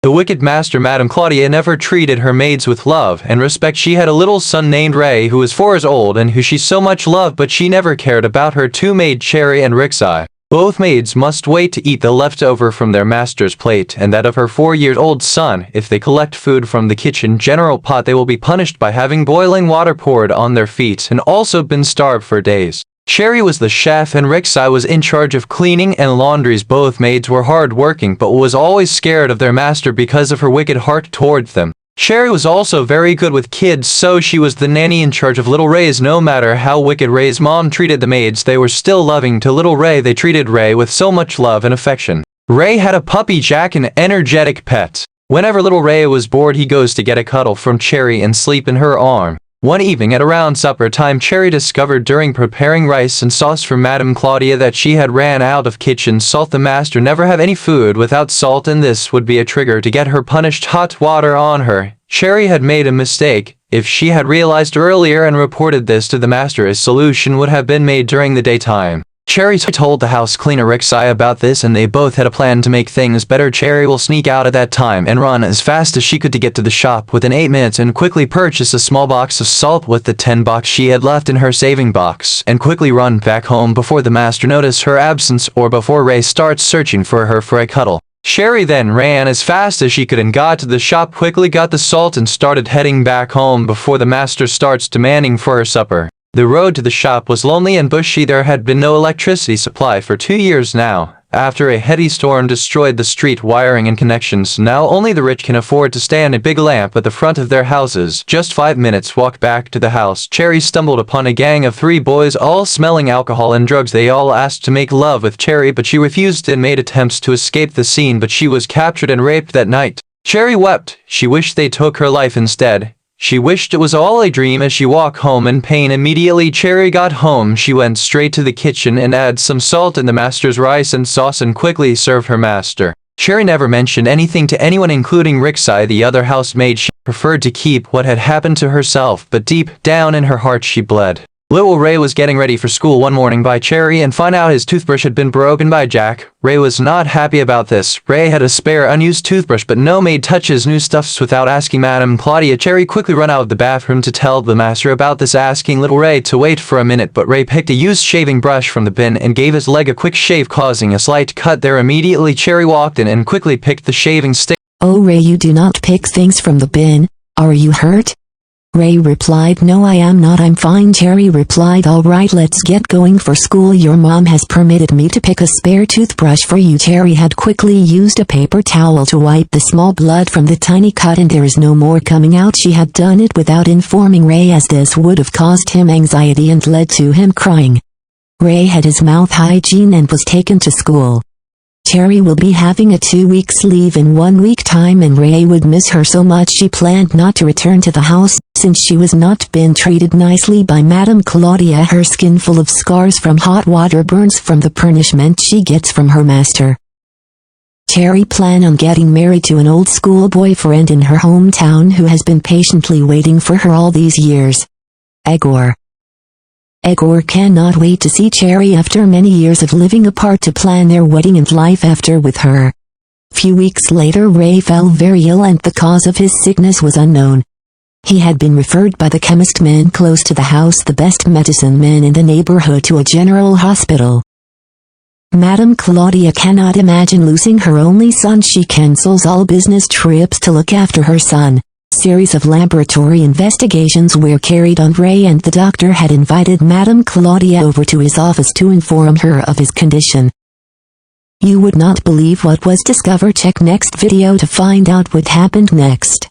The wicked master Madame Claudia never treated her maids with love and respect. She had a little son named Ray who was 4 years old and who she so much loved, but she never cared about her two maids Cherry and Rixai. Both maids must wait to eat the leftover from their master's plate and that of her 4-year-old son. If they collect food from the kitchen general pot, they will be punished by having boiling water poured on their feet and also been starved for days. Cherry was the chef and Rixai was in charge of cleaning and laundries. Both maids were hard-working but was always scared of their master because of her wicked heart towards them. Cherry was also very good with kids, so she was the nanny in charge of little Ray's. No matter how wicked Ray's mom treated the maids, they were still loving to little Ray. They treated Ray with so much love and affection. Ray had a puppy Jack, an energetic pet. Whenever little Ray was bored, he goes to get a cuddle from Cherry and sleep in her arm. One evening at around supper time, Cherry discovered during preparing rice and sauce for Madame Claudia that she had ran out of kitchen salt. The master never have any food without salt, and this would be a trigger to get her punished. Hot water on her. Cherry had made a mistake. If she had realized earlier and reported this to the master, a solution would have been made during the daytime. Cherry told the house cleaner Rixai about this and they both had a plan to make things better. Cherry will sneak out at that time and run as fast as she could to get to the shop within 8 minutes and quickly purchase a small box of salt with the 10 bucks she had left in her saving box and quickly run back home before the master noticed her absence or before Ray starts searching for her for a cuddle. Cherry then ran as fast as she could and got to the shop, quickly got the salt and started heading back home before the master starts demanding for her supper. The road to the shop was lonely and bushy. There had been no electricity supply for 2 years now. After a heavy storm destroyed the street wiring and connections, now only the rich can afford to stand a big lamp at the front of their houses. Just 5 minutes walk back to the house, Cherry stumbled upon a gang of 3 boys all smelling alcohol and drugs. They all asked to make love with Cherry, but she refused and made attempts to escape the scene, but she was captured and raped that night. Cherry wept. She wished they took her life instead. She wished it was all a dream. As she walked home in pain, immediately Cherry got home, she went straight to the kitchen and added some salt in the master's rice and sauce and quickly served her master. Cherry never mentioned anything to anyone, including Rixai, the other housemaid. She preferred to keep what had happened to herself, but deep down in her heart she bled. Little Ray was getting ready for school one morning by Cherry and found out his toothbrush had been broken by Jack. Ray was not happy about this. Ray had a spare unused toothbrush, but no maid touches new stuffs without asking Madame Claudia. Cherry quickly ran out of the bathroom to tell the master about this, asking little Ray to wait for a minute, but Ray picked a used shaving brush from the bin and gave his leg a quick shave, causing a slight cut there. Immediately Cherry walked in and quickly picked the shaving stick. "Oh Ray, you do not pick things from the bin. Are you hurt?" Ray replied, "No, I am not, I'm fine." Cherry replied, "All right, let's get going for school. Your mom has permitted me to pick a spare toothbrush for you." Cherry had quickly used a paper towel to wipe the small blood from the tiny cut and there is no more coming out. She had done it without informing Ray, as this would have caused him anxiety and led to him crying. Ray had his mouth hygiene and was taken to school. Cherry will be having a 2 weeks leave in 1 week time and Ray would miss her so much she planned not to return to the house, since she was not been treated nicely by Madame Claudia. Her skin full of scars from hot water burns from the punishment she gets from her master. Cherry planned on getting married to an old school boyfriend in her hometown who has been patiently waiting for her all these years. Egor cannot wait to see Cherry after many years of living apart, to plan their wedding and life after with her. Few weeks later Ray fell very ill and the cause of his sickness was unknown. He had been referred by the chemist man close to the house, the best medicine man in the neighborhood, to a general hospital. Madame Claudia cannot imagine losing her only son. She cancels all business trips to look after her son. Series of laboratory investigations were carried on. Ray and the doctor had invited Madame Claudia over to his office to inform her of his condition. You would not believe what was discovered. Check next video to find out what happened next.